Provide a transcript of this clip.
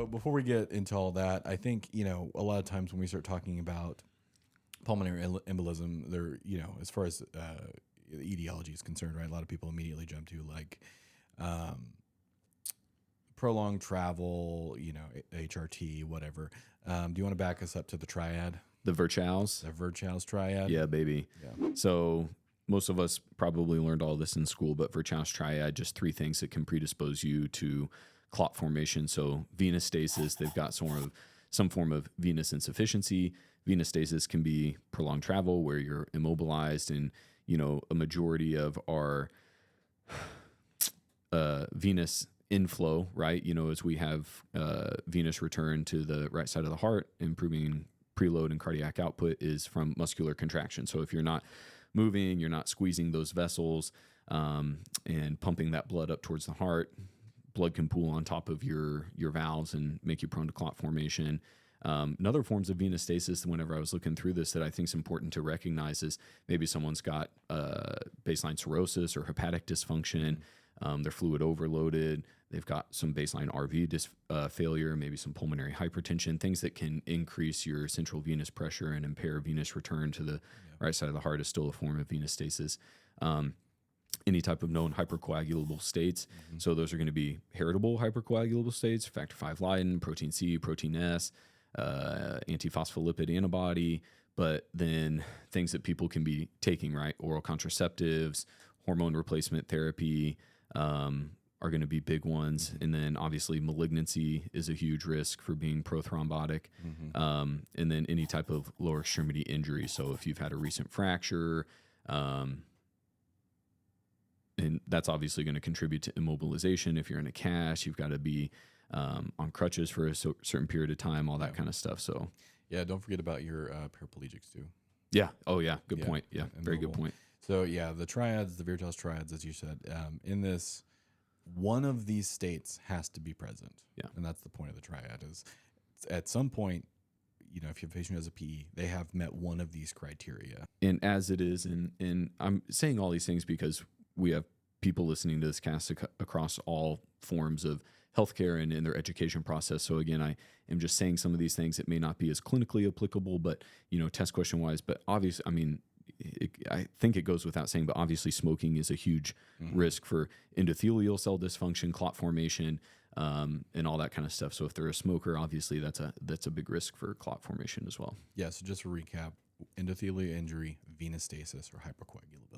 So before we get into all that, I think, a lot of times when we start talking about pulmonary embolism, there, as far as the etiology is concerned, right? A lot of people immediately jump to prolonged travel, HRT, whatever. Do you want to back us up to the triad? The Virchow's? The Virchow's triad? Yeah, baby. Yeah. So most of us probably learned all this in school, but Virchow's triad, just 3 things that can predispose you to clot formation. So venous stasis, they've got some form of venous insufficiency. Venous stasis can be prolonged travel where you're immobilized, and a majority of our venous inflow, right? As we have venous return to the right side of the heart, improving preload and cardiac output is from muscular contraction. So if you're not moving, you're not squeezing those vessels and pumping that blood up towards the heart, blood can pool on top of your valves and make you prone to clot formation. Another forms of venous stasis, whenever I was looking through this, that I think is important to recognize is maybe someone's got baseline cirrhosis or hepatic dysfunction. They're fluid overloaded. They've got some baseline RV failure, maybe some pulmonary hypertension, things that can increase your central venous pressure and impair venous return to the right side of the heart is still a form of venous stasis. Any type of known hypercoagulable states. Mm-hmm. So those are going to be heritable hypercoagulable states, factor V Leiden, protein C, protein S, antiphospholipid antibody, but then things that people can be taking, right? Oral contraceptives, hormone replacement therapy are going to be big ones. Mm-hmm. And then obviously malignancy is a huge risk for being prothrombotic. Mm-hmm. And then any type of lower extremity injury. So if you've had a recent fracture, and that's obviously going to contribute to immobilization. If you're in a cast, you've got to be on crutches for a certain period of time, all that kind of stuff. So, yeah, don't forget about your paraplegics too. Yeah. Oh, yeah. Good point. Yeah, very good point. So, yeah, the triads, the Virchow's triads, as you said, in this, one of these states has to be present. Yeah. And that's the point of the triad is at some point, if your patient has a PE, they have met one of these criteria. And as it is, and I'm saying all these things because we have people listening to this cast across all forms of healthcare and in their education process. So again, I am just saying some of these things that may not be as clinically applicable, but test question wise. But obviously, I think it goes without saying, but obviously smoking is a huge risk for endothelial cell dysfunction, clot formation, and all that kind of stuff. So if they're a smoker, obviously that's a big risk for clot formation as well. Yeah. So just to recap: endothelial injury, venous stasis, or hypercoagulability.